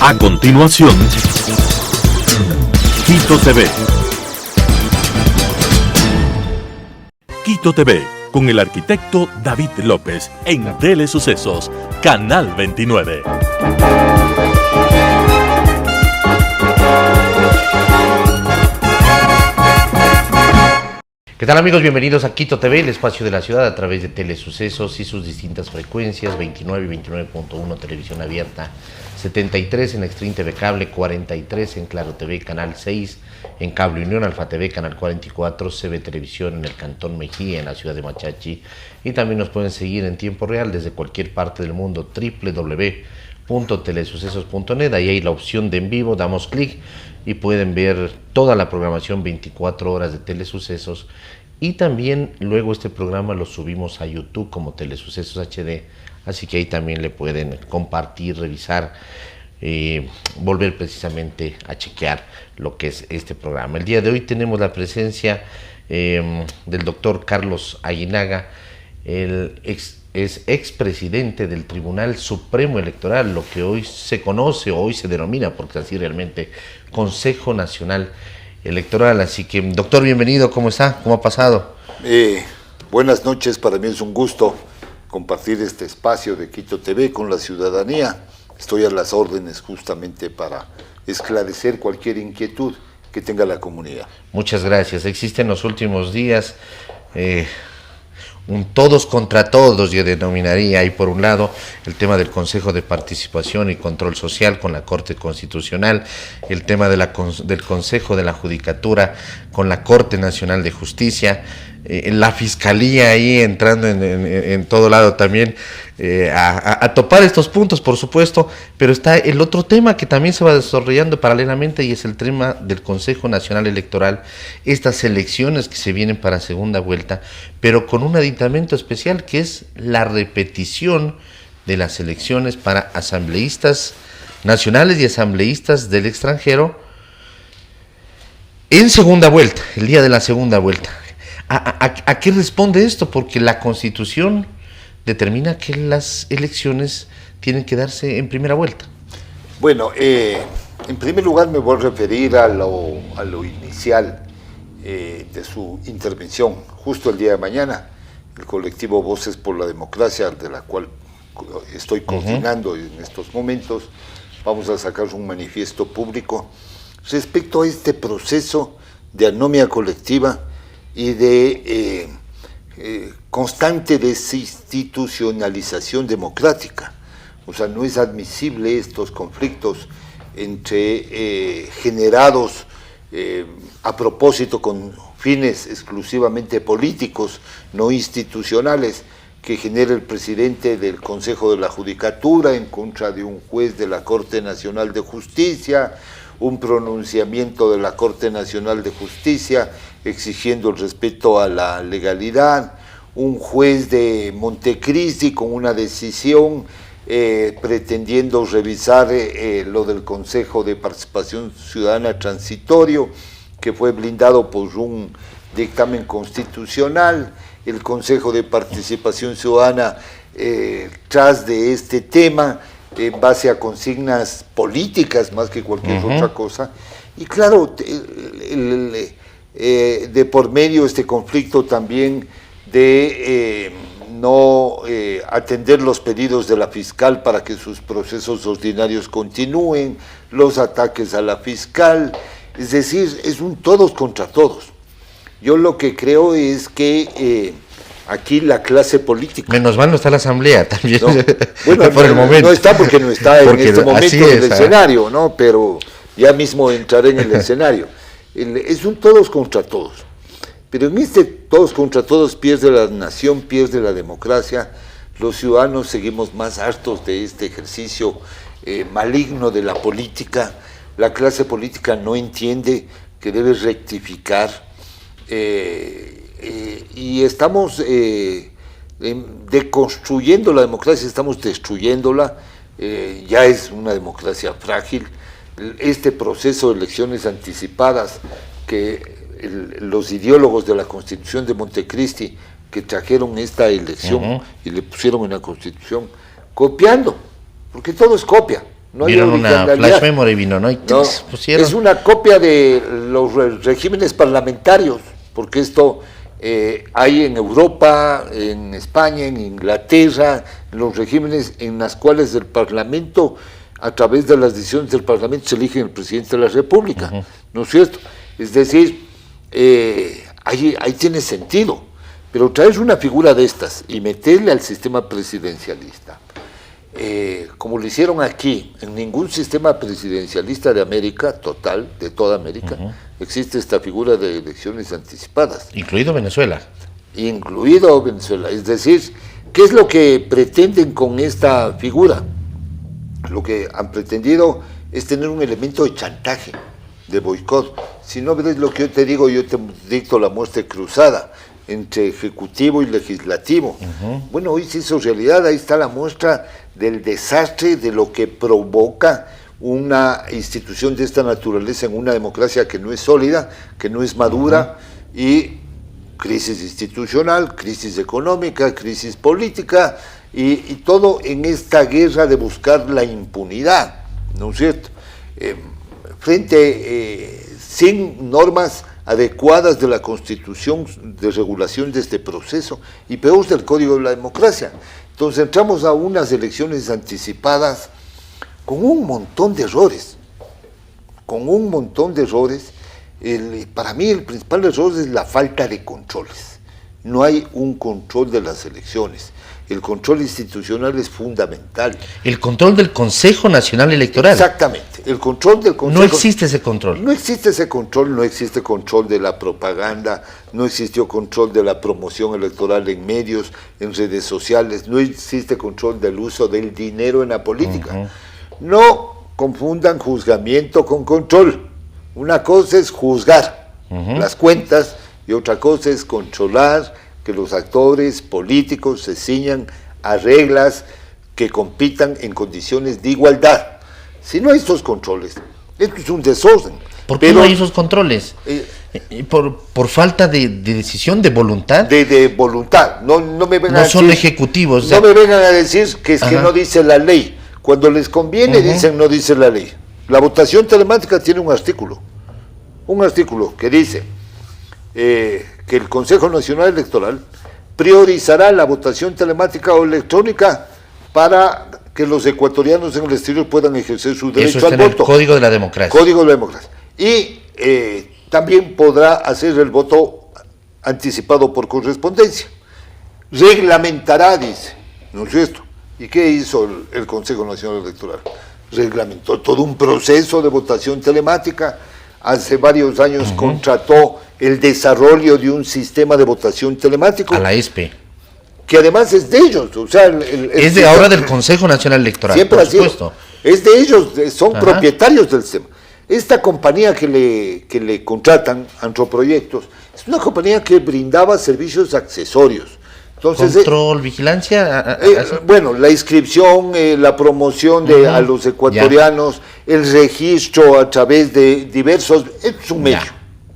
A continuación, Quito TV. Quito TV, con el arquitecto David López, en Telesucesos, Canal 29. ¿Qué tal, amigos? Bienvenidos a Quito TV, el espacio de la ciudad a través de Telesucesos y sus distintas frecuencias, 29 y 29.1 televisión abierta, 73 en Extreme TV Cable, 43 en Claro TV, Canal 6 en Cable Unión, Alfa TV, Canal 44, CB Televisión en el Cantón Mejía, en la ciudad de Machachi, y también nos pueden seguir en tiempo real desde cualquier parte del mundo, www.telesucesos.net, ahí hay la opción de en vivo, damos clic y pueden ver toda la programación 24 horas de Telesucesos, y también luego este programa lo subimos a YouTube como Telesucesos HD, así que ahí también le pueden compartir, revisar, volver precisamente a chequear lo que es este programa. El día de hoy tenemos la presencia del doctor Carlos Aguinaga, es expresidente del Tribunal Supremo Electoral, lo que hoy se conoce o hoy se denomina, porque así realmente, Consejo Nacional Electoral. Así que, doctor, bienvenido, ¿cómo está? ¿Cómo ha pasado? Buenas noches, para mí es un gusto compartir este espacio de Quito TV con la ciudadanía. Estoy a las órdenes justamente para esclarecer cualquier inquietud que tenga la comunidad. Muchas gracias. Existe en los últimos días un todos contra todos, yo denominaría. Ahí por un lado el tema del Consejo de Participación y Control Social con la Corte Constitucional, el tema de del Consejo de la Judicatura con la Corte Nacional de Justicia, la Fiscalía ahí entrando en todo lado también a topar estos puntos, por supuesto, pero está el otro tema que también se va desarrollando paralelamente, y es el tema del Consejo Nacional Electoral, estas elecciones que se vienen para segunda vuelta, pero con un aditamento especial que es la repetición de las elecciones para asambleístas nacionales y asambleístas del extranjero en segunda vuelta, el día de la segunda vuelta. ¿A qué responde esto? Porque la Constitución determina que las elecciones tienen que darse en primera vuelta. Bueno, en primer lugar me voy a referir a lo inicial de su intervención. Justo el día de mañana, el colectivo Voces por la Democracia, de la cual estoy coordinando en estos momentos, vamos a sacar un manifiesto público respecto a este proceso de anomia colectiva y de constante desinstitucionalización democrática. O sea, no es admisible estos conflictos generados a propósito con fines exclusivamente políticos, no institucionales, que genera el presidente del Consejo de la Judicatura en contra de un juez de la Corte Nacional de Justicia, un pronunciamiento de la Corte Nacional de Justicia exigiendo el respeto a la legalidad, un juez de Montecristi con una decisión pretendiendo revisar lo del Consejo de Participación Ciudadana transitorio, que fue blindado por un dictamen constitucional, el Consejo de Participación Ciudadana tras de este tema, en base a consignas políticas más que cualquier otra cosa, y claro, de por medio este conflicto también de no atender los pedidos de la fiscal para que sus procesos ordinarios continúen, los ataques a la fiscal, es decir, es un todos contra todos. Yo lo que creo es que aquí la clase política... Menos mal no está la asamblea también, no, bueno, por el momento. No está porque no está en este momento en el escenario, ¿no? Pero ya mismo entraré en el escenario. Es un todos contra todos. Pero en este todos contra todos pierde la nación, pierde la democracia. Los ciudadanos seguimos más hartos de este ejercicio maligno de la política. La clase política no entiende que debe rectificar. Y estamos deconstruyendo la democracia, estamos destruyéndola. Ya es una democracia frágil. Este proceso de elecciones anticipadas que los ideólogos de la Constitución de Montecristi que trajeron esta elección y le pusieron en la Constitución, copiando, porque todo es copia, No hay vieron una originalidad. flash memory, vino, ¿no? Y No, pusieron. es una copia de los regímenes parlamentarios, porque esto hay en Europa, en España, en Inglaterra, los regímenes en los cuales el Parlamento, a través de las decisiones del Parlamento, se elige el presidente de la República, ¿no es cierto? Es decir, ahí tiene sentido, pero traer una figura de estas y meterle al sistema presidencialista, como lo hicieron aquí, en ningún sistema presidencialista de América, total, de toda América, existe esta figura de elecciones anticipadas. Incluido Venezuela. Incluido Venezuela. Es decir, ¿qué es lo que pretenden con esta figura? Lo que han pretendido es tener un elemento de chantaje, de boicot. Si no ves lo que yo te digo, yo te dicto la muerte cruzada entre ejecutivo y legislativo. Bueno, hoy se hizo realidad, ahí está la muestra del desastre de lo que provoca una institución de esta naturaleza en una democracia que no es sólida, que no es madura, y crisis institucional, crisis económica, crisis política, y todo en esta guerra de buscar la impunidad, ¿no es cierto? Sin normas adecuadas de la Constitución de regulación de este proceso, y peor del Código de la Democracia. Entonces entramos a unas elecciones anticipadas con un montón de errores, para mí el principal error es la falta de controles. No hay un control de las elecciones. El control institucional es fundamental. El control del Consejo Nacional Electoral. Exactamente, el control del Consejo. No existe ese control. No existe ese control, no existe control de la propaganda, no existió control de la promoción electoral en medios, en redes sociales, no existe control del uso del dinero en la política. No confundan juzgamiento con control. Una cosa es juzgar las cuentas y otra cosa es controlar que los actores políticos se ciñan a reglas que compitan en condiciones de igualdad. Si no hay estos controles, esto es un desorden. ¿Por qué no hay esos controles? Por falta de decisión, de voluntad. De voluntad. No me vengan no son ejecutivos. No me vengan a decir que es que no dice la ley. Cuando les conviene dicen no dice la ley. La votación telemática tiene un artículo que dice que el Consejo Nacional Electoral priorizará la votación telemática o electrónica para que los ecuatorianos en el exterior puedan ejercer su derecho al voto. Eso está en el Código de la Democracia. Código de la Democracia. Y también podrá hacer el voto anticipado por correspondencia. Reglamentará, dice, ¿no es cierto? ¿Y qué hizo el Consejo Nacional Electoral? Reglamentó todo un proceso de votación telemática. Hace varios años contrató el desarrollo de un sistema de votación telemático. A la ESPE. Que además es de ellos. O sea, es de ahora del Consejo Nacional Electoral, siempre por supuesto. Es de ellos, son propietarios del sistema. Esta compañía que le contratan, Antroproyectos, es una compañía que brindaba servicios accesorios. Entonces, control, vigilancia. Bueno, la inscripción, la promoción a los ecuatorianos, el registro a través de diversos, es un medio,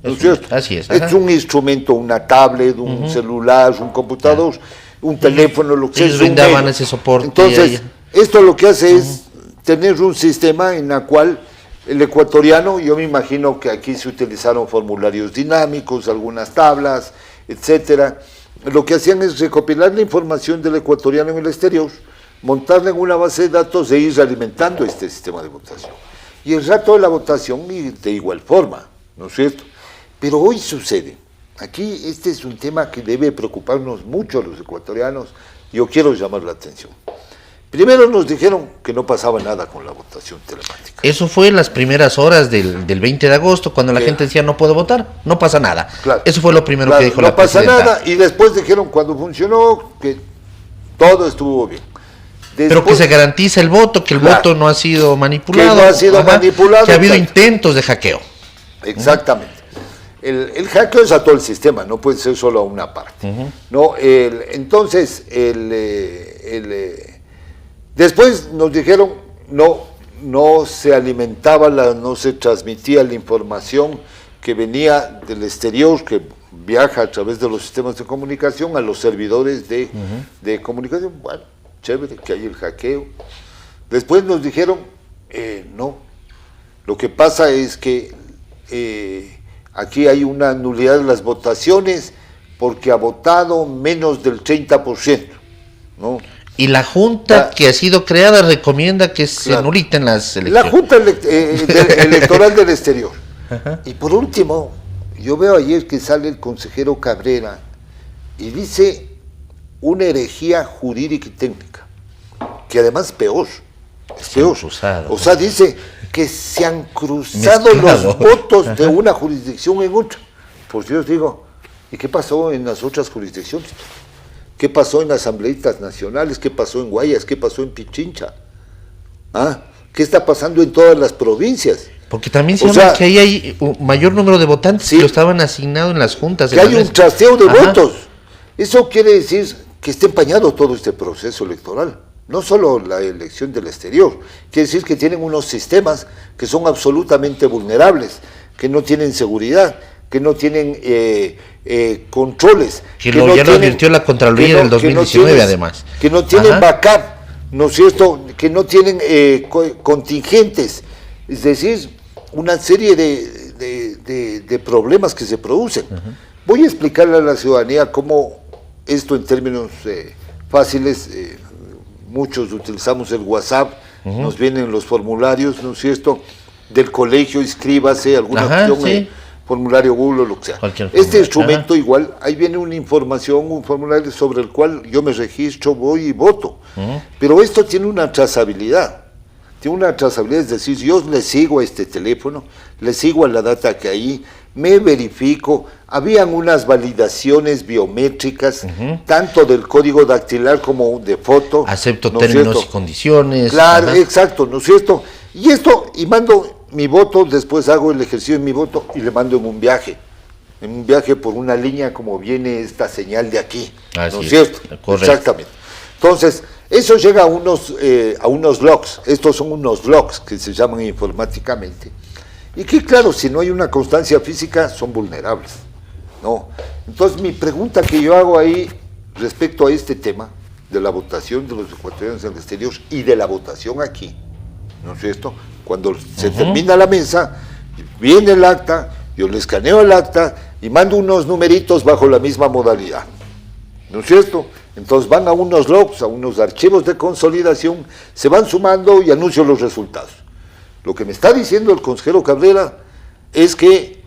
¿no es cierto? Así es. Es un instrumento, una tablet, un celular, un computador, un teléfono, lo que sea. Ellos brindaban ese soporte. Entonces, esto lo que hace es tener un sistema en el cual el ecuatoriano, yo me imagino que aquí se utilizaron formularios dinámicos, algunas tablas, etcétera. Lo que hacían es recopilar la información del ecuatoriano en el exterior, montarla en una base de datos e ir alimentando este sistema de votación. Y el rato de la votación de igual forma, ¿no es cierto? Pero hoy sucede, aquí este es un tema que debe preocuparnos mucho a los ecuatorianos, yo quiero llamar la atención. Primero nos dijeron que no pasaba nada con la votación telemática. Eso fue en las primeras horas del 20 de agosto, cuando la gente decía no puedo votar, no pasa nada. Claro, eso fue lo primero que dijo la presidenta. No pasa nada, y después dijeron cuando funcionó que todo estuvo bien. Pero que se garantiza el voto, que el voto no ha sido manipulado. Que no ha sido manipulado. Que ha habido intentos de hackeo. Exactamente. El hackeo es a todo el sistema, no puede ser solo a una parte. No, entonces, después nos dijeron no se alimentaba, no se transmitía la información que venía del exterior, que viaja a través de los sistemas de comunicación a los servidores de comunicación. Bueno, chévere, que hay el hackeo. Después nos dijeron No. Lo que pasa es que aquí hay una nulidad de las votaciones porque ha votado menos del 30%, ¿no? Y la Junta que ha sido creada recomienda que se anuliten las elecciones. La Junta Electoral del Exterior. Ajá. Y por último, yo veo ayer que sale el consejero Cabrera y dice una herejía jurídica y técnica, que además es peor. O sea, dice que se han cruzado los votos de una jurisdicción en otra. Pues yo digo, ¿y qué pasó en las otras jurisdicciones? ¿Qué pasó en las asambleístas nacionales? ¿Qué pasó en Guayas? ¿Qué pasó en Pichincha? ¿Ah? ¿Qué está pasando en todas las provincias? Porque también se llama que ahí hay un mayor número de votantes que lo estaban asignados en las juntas. Que hay un trasteo de votos. Eso quiere decir que está empañado todo este proceso electoral. No solo la elección del exterior. Quiere decir que tienen unos sistemas que son absolutamente vulnerables, que no tienen seguridad, que no tienen controles. Ya lo advirtió la Contraloría en el 2019, además. Que no tienen backup, ¿no es cierto? Que no tienen contingentes. Es decir, una serie de problemas que se producen. Voy a explicarle a la ciudadanía cómo esto en términos fáciles, muchos utilizamos el WhatsApp, nos vienen los formularios, ¿no es cierto? Del colegio, inscríbase, alguna opción, formulario Google o lo que sea. Este instrumento igual, ahí viene una información, un formulario sobre el cual yo me registro, voy y voto. Pero esto tiene una trazabilidad. Tiene una trazabilidad, es decir, yo le sigo a este teléfono, le sigo a la data que hay, me verifico, habían unas validaciones biométricas, tanto del código dactilar como de foto. Acepto términos y condiciones. Claro, exacto, ¿no es cierto? Y mando mi voto, después hago el ejercicio de mi voto y le mando en un viaje por una línea como viene esta señal de aquí, ¿no es cierto? Correcto. Exactamente. Entonces, eso llega a unos logs, estos son unos logs que se llaman informáticamente, y que claro, si no hay una constancia física, son vulnerables, ¿no? Entonces, mi pregunta que yo hago ahí, respecto a este tema, de la votación de los ecuatorianos en el exterior y de la votación aquí, ¿no es cierto? Cuando se termina la mesa, viene el acta, yo le escaneo el acta y mando unos numeritos bajo la misma modalidad, ¿no es cierto? Entonces van a unos logs, a unos archivos de consolidación, se van sumando y anuncio los resultados. Lo que me está diciendo el consejero Cabrera es que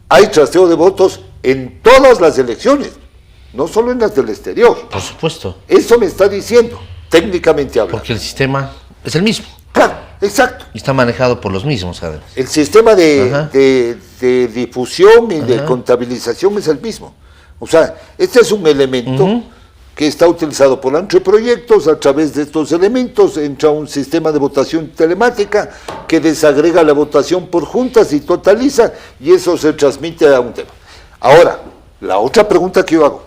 hay trasteo de votos en todas las elecciones, no solo en las del exterior. Por supuesto. Eso me está diciendo, técnicamente hablando. Porque el sistema es el mismo. Claro, exacto. Y está manejado por los mismos, además. El sistema de difusión y de contabilización es el mismo. O sea, este es un elemento que está utilizado por anteproyectos. A través de estos elementos entra un sistema de votación telemática que desagrega la votación por juntas y totaliza, y eso se transmite a un tema. Ahora, la otra pregunta que yo hago,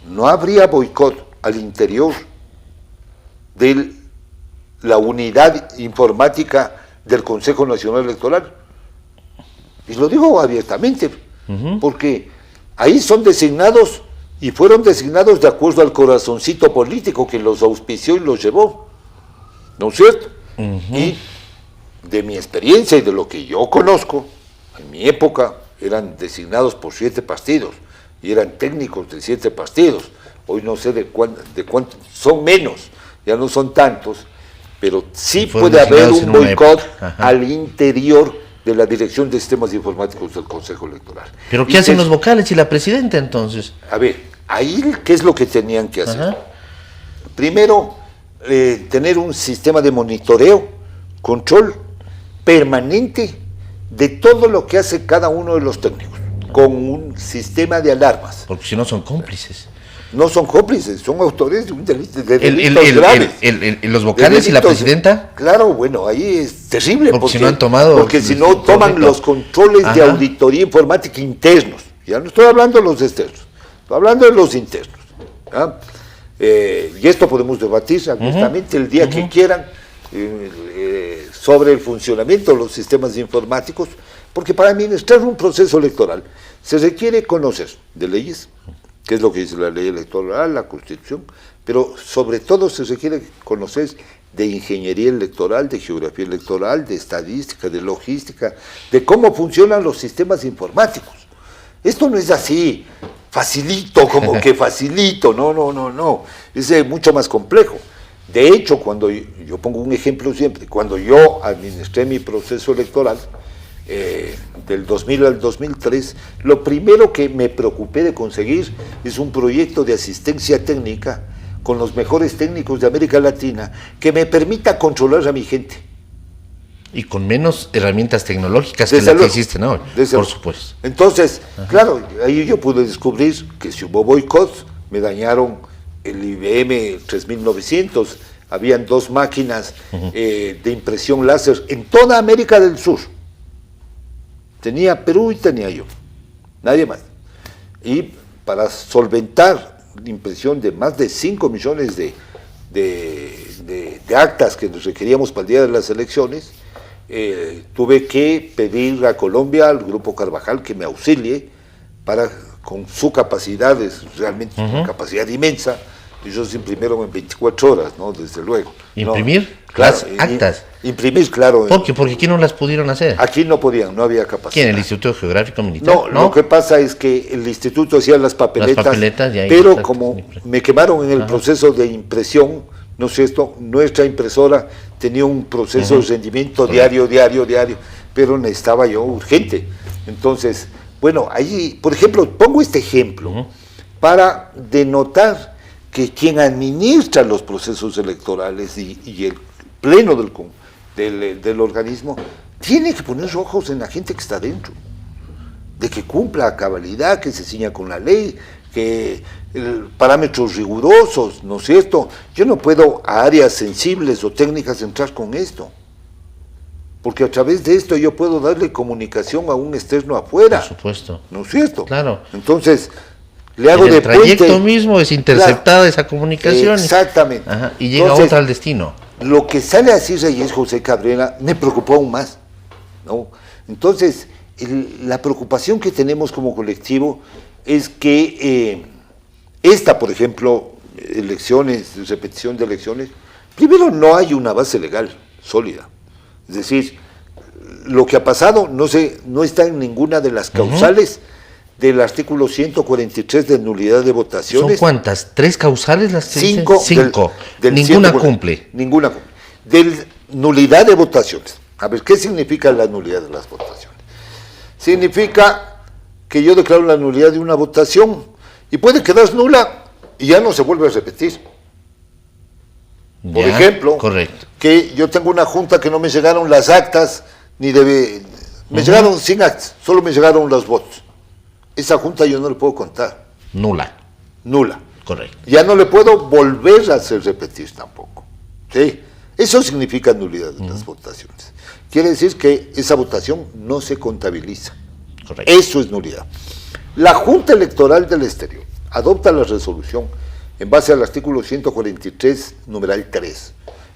¿no habría boicot al interior de la unidad informática del Consejo Nacional Electoral? Y lo digo abiertamente, porque ahí son designados y fueron designados de acuerdo al corazoncito político que los auspició y los llevó, ¿no es cierto? Y de mi experiencia y de lo que yo conozco, en mi época eran designados por 7 partidos y eran técnicos de 7 partidos. Hoy no sé de cuántos, son menos, ya no son tantos, pero sí puede haber un boicot al interior de la Dirección de Sistemas Informáticos del Consejo Electoral. ¿Pero qué hacen los vocales y la presidenta entonces? A ver, ahí, ¿qué es lo que tenían que hacer? Primero, tener un sistema de monitoreo, control permanente de todo lo que hace cada uno de los técnicos, con un sistema de alarmas. Porque si no son cómplices. No son cómplices, son autores de un delito, de delitos graves. ¿Los vocales y la presidenta? Claro, bueno, ahí es terrible. Porque si no han tomado... Porque si no toman los controles de auditoría informática internos. Ya no estoy hablando de los externos, estoy hablando de los internos. Y esto podemos debatir abiertamente el día que quieran sobre el funcionamiento de los sistemas informáticos, porque para administrar un proceso electoral se requiere conocer de leyes, que es lo que dice la ley electoral, la Constitución, pero sobre todo se requiere conocer de ingeniería electoral, de geografía electoral, de estadística, de logística, de cómo funcionan los sistemas informáticos. Esto no es así, facilito, como que facilito, no, es mucho más complejo. De hecho, cuando yo pongo un ejemplo siempre, cuando yo administré mi proceso electoral, del 2000 al 2003, lo primero que me preocupé de conseguir es un proyecto de asistencia técnica con los mejores técnicos de América Latina que me permita controlar a mi gente. Y con menos herramientas tecnológicas que las que existen hoy, por supuesto. Entonces, claro, ahí yo pude descubrir que si hubo boicots, me dañaron el IBM 3900, habían 2 máquinas de impresión láser en toda América del Sur. Tenía Perú y tenía yo, nadie más. Y para solventar la impresión de más de 5 millones de actas que nos requeríamos para el día de las elecciones, tuve que pedir a Colombia, al Grupo Carvajal, que me auxilie para, con su capacidad, es realmente una capacidad inmensa. Ellos imprimieron en 24 horas, ¿no? Desde luego. ¿Imprimir? ¿No? Claro, las actas. Imprimir, claro. ¿Por qué? Porque aquí no las pudieron hacer. Aquí no podían, no había capacidad. ¿Quién? ¿El Instituto Geográfico Militar? No, lo que pasa es que el instituto hacía las papeletas, pero como me quemaron en el proceso de impresión, ¿no es cierto? Nuestra impresora tenía un proceso de rendimiento diario, pero necesitaba yo urgente. Entonces, bueno, ahí, por ejemplo, pongo este ejemplo para denotar que quien administra los procesos electorales y el pleno del organismo tiene que poner ojos en la gente que está dentro, de que cumpla a cabalidad, que se ciña con la ley, que parámetros rigurosos, ¿no es cierto? Yo no puedo a áreas sensibles o técnicas entrar con esto, porque a través de esto yo puedo darle comunicación a un externo afuera. Por supuesto. ¿No es cierto? Claro. Entonces, le hago de puente. El trayecto mismo es interceptada esa comunicación. Exactamente. Y llega entonces, otra al destino. Lo que sale así Reyes José Cabrera me preocupó aún más, ¿no? Entonces, la preocupación que tenemos como colectivo es que esta, por ejemplo, elecciones, repetición de elecciones, primero no hay una base legal sólida. Es decir, lo que ha pasado no está en ninguna de las causales del artículo 143 de nulidad de votaciones. ¿Son cuántas? ¿3 causales las que 5. Ninguna cumple. Ninguna cumple. De nulidad de votaciones. A ver, ¿qué significa la nulidad de las votaciones? Significa que yo declaro la nulidad de una votación y puede quedar nula y ya no se vuelve a repetir. Por ejemplo, correcto. Que yo tengo una junta que no me llegaron las actas, me llegaron sin actas, solo me llegaron los votos. Esa junta yo no le puedo contar. Nula. Correcto. Ya no le puedo volver a hacer repetir tampoco. ¿Sí? Eso significa nulidad de las votaciones. Quiere decir que esa votación no se contabiliza. Correcto. Eso es nulidad. La Junta Electoral del Exterior adopta la resolución en base al artículo 143, numeral 3,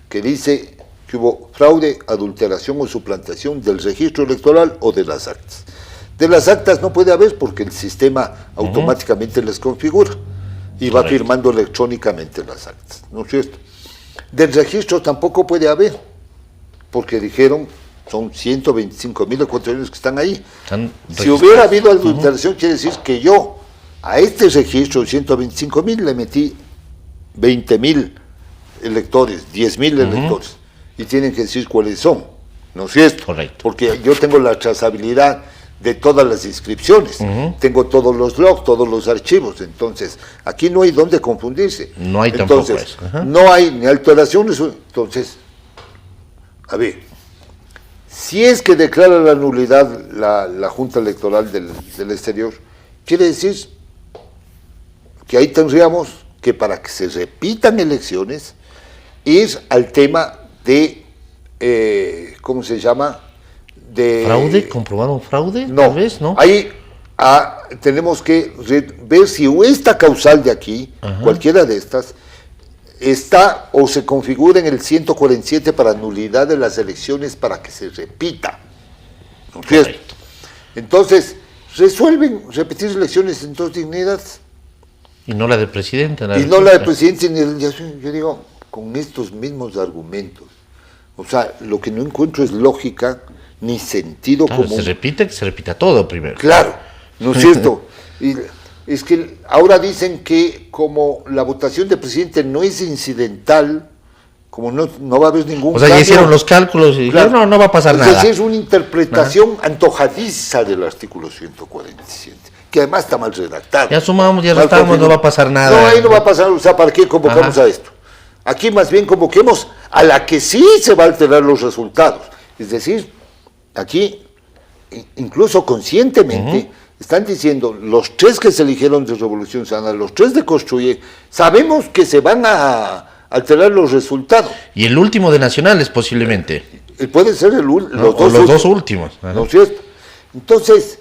que dice que hubo fraude, adulteración o suplantación del registro electoral o de las actas. De las actas no puede haber porque el sistema automáticamente les configura y va firmando electrónicamente las actas, ¿no es cierto? Del registro tampoco puede haber, porque dijeron, son 125,000 ecuatorianos que están ahí. Si hubiera habido adulteración, quiere decir que yo a este registro 125,000 le metí 20,000 electores, 10,000 electores, y tienen que decir cuáles son, ¿no es cierto? Correcto. Porque yo tengo la trazabilidad de todas las inscripciones, tengo todos los logs, todos los archivos, entonces aquí no hay dónde confundirse. No hay entonces, tampoco eso. No hay ni alteraciones, entonces, a ver, si es que declara la nulidad la Junta Electoral del Exterior, quiere decir que ahí tendríamos que para que se repitan elecciones, ir al tema de, ¿cómo se llama?, de ¿fraude? ¿Comprobaron fraude? No, Tal vez, ¿no? Ahí tenemos que ver si esta causal de aquí, cualquiera de estas, está o se configura en el 147 para nulidad de las elecciones para que se repita. ¿No es cierto? Entonces, resuelven repetir elecciones en 2 dignidades. Y no la de presidente. Y no la de presidente, yo digo, con estos mismos argumentos. O sea, lo que no encuentro es lógica ni sentido claro, común. que se repita todo primero. Claro, ¿no es cierto? Y es que ahora dicen que como la votación de presidente no es incidental, como no va a haber ningún O sea, ya hicieron los cálculos y claro, dijeron, no va a pasar nada. Es decir, es una interpretación antojadiza del artículo 147, que además está mal redactado. Ya sumamos, ya restamos, no va a pasar nada. No, ahí no va a pasar, o sea, ¿para qué convocamos a esto? Aquí más bien convoquemos a la que sí se va a alterar los resultados. Es decir, aquí, incluso conscientemente, están diciendo, los 3 que se eligieron de Revolución Ciudadana, los 3 de Construye, sabemos que se van a alterar los resultados. Y el último de Nacionales posiblemente. Puede ser los dos últimos. ¿No es cierto? Entonces,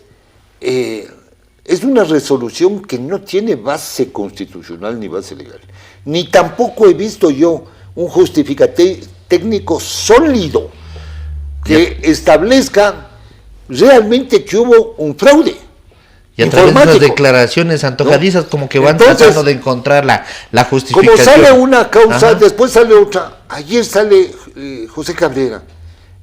es una resolución que no tiene base constitucional ni base legal. Ni tampoco he visto yo un justificativo técnico sólido que establezca realmente que hubo un fraude. Y a través de esas declaraciones antojadizas, ¿no? Como que van tratando de encontrar la justificación. Como sale una causa, después sale otra. Ayer sale José Cabrera.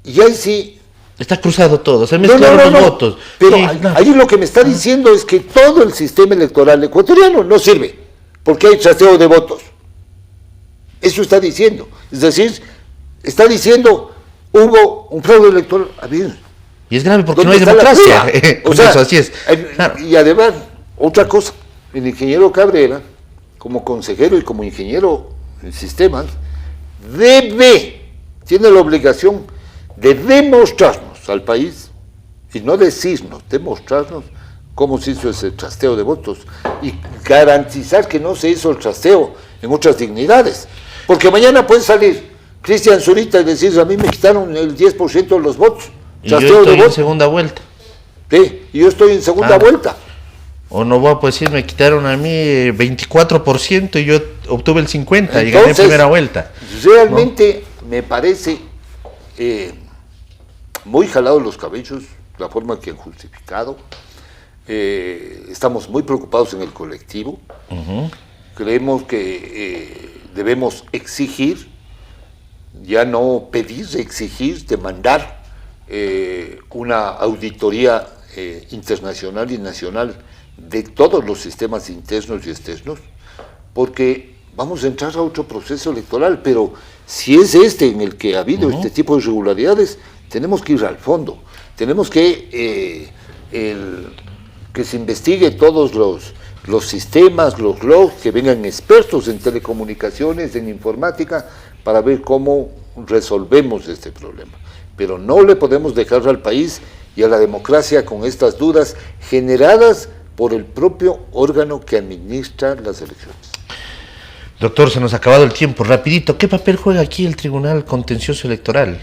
Y ahí sí. Está cruzado todo, se mezclaron los votos. Pero sí, ahí lo que me está diciendo es que todo el sistema electoral ecuatoriano no sirve, porque hay trasteo de votos. Eso está diciendo. Es decir, está diciendo, hubo un fraude electoral. A ver. Y es grave porque no hay democracia. O sea, eso, así es. Claro. Y además, otra cosa, el ingeniero Cabrera, como consejero y como ingeniero en sistemas, tiene la obligación de demostrarnos al país, y no decirnos, demostrarnos cómo se hizo ese trasteo de votos y garantizar que no se hizo el trasteo en otras dignidades. Porque mañana puede salir Cristian Zurita y decir, a mí me quitaron el 10% de los votos. Y yo estoy en segunda vuelta. Sí, y yo estoy en segunda vuelta. O no voy a decir, me quitaron a mí 24% y yo obtuve el 50% y gané primera vuelta. Realmente me parece muy jalado los cabellos la forma que han justificado. Estamos muy preocupados en el colectivo. Creemos que debemos exigir, ya no pedir, exigir, demandar una auditoría internacional y nacional de todos los sistemas internos y externos, porque vamos a entrar a otro proceso electoral, pero si es en el que ha habido este tipo de irregularidades, tenemos que ir al fondo, tenemos que se investigue todos los sistemas, los logs, que vengan expertos en telecomunicaciones, en informática, para ver cómo resolvemos este problema. Pero no le podemos dejar al país y a la democracia con estas dudas generadas por el propio órgano que administra las elecciones. Doctor, se nos ha acabado el tiempo. Rapidito, ¿qué papel juega aquí el Tribunal Contencioso Electoral?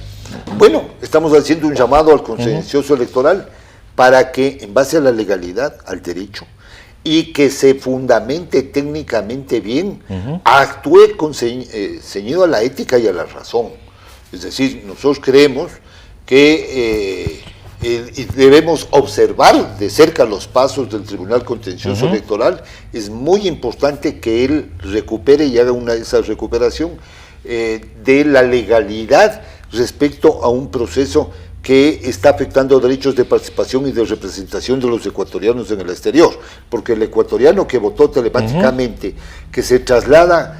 Bueno, estamos haciendo un llamado al Contencioso Electoral para que, en base a la legalidad, al derecho, y que se fundamente técnicamente bien, actúe ceñido a la ética y a la razón. Es decir, nosotros creemos que debemos observar de cerca los pasos del Tribunal Contencioso Electoral. Es muy importante que él recupere y haga esa recuperación de la legalidad respecto a un proceso que está afectando derechos de participación y de representación de los ecuatorianos en el exterior, porque el ecuatoriano que votó telemáticamente, que se traslada,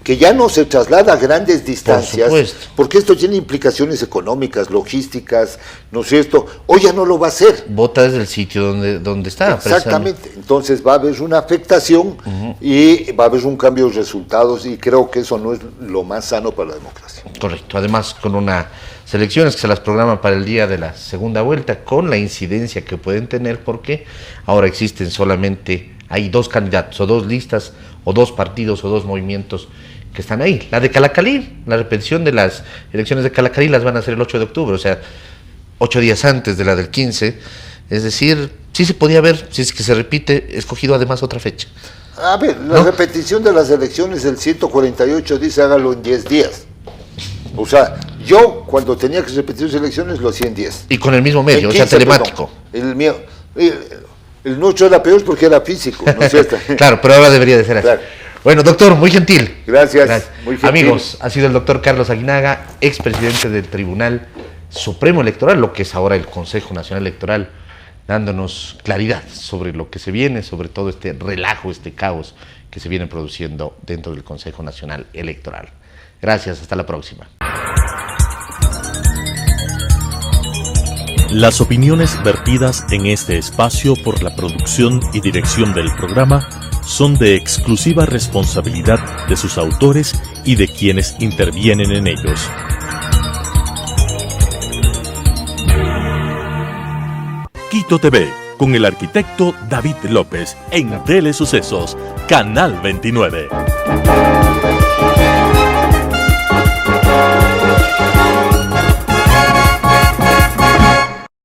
que ya no se traslada a grandes distancias, porque esto tiene implicaciones económicas, logísticas, ¿no es cierto? Hoy ya no lo va a hacer. Vota desde el sitio donde está. Exactamente. Entonces va a haber una afectación y va a haber un cambio de resultados, y creo que eso no es lo más sano para la democracia. Correcto. Además, con unas elecciones que se las programan para el día de la segunda vuelta, con la incidencia que pueden tener, porque ahora existen solamente, hay 2 candidatos, o 2 listas, o 2 partidos, o 2 movimientos que están ahí. La de Calacalí, la repetición de las elecciones de Calacalí las van a hacer el 8 de octubre, o sea, 8 días antes de la del 15, es decir, sí se podía haber, si es que se repite, escogido además otra fecha. A ver, la repetición de las elecciones del 148 dice hágalo en 10 días. O sea, yo cuando tenía que repetir las elecciones lo hacía en 10. Y con el mismo medio, 15, o sea, telemático. Perdón, el nuestro era peor porque era físico, ¿no es cierto? Claro, pero ahora debería de ser así. Claro. Bueno, doctor, muy gentil. Gracias. Muy gentil. Amigos, ha sido el doctor Carlos Aguinaga, expresidente del Tribunal Supremo Electoral, lo que es ahora el Consejo Nacional Electoral, dándonos claridad sobre lo que se viene, sobre todo este relajo, este caos que se viene produciendo dentro del Consejo Nacional Electoral. Gracias, hasta la próxima. Las opiniones vertidas en este espacio por la producción y dirección del programa son de exclusiva responsabilidad de sus autores y de quienes intervienen en ellos. Quito TV, con el arquitecto David López, en Telesucesos, Canal 29.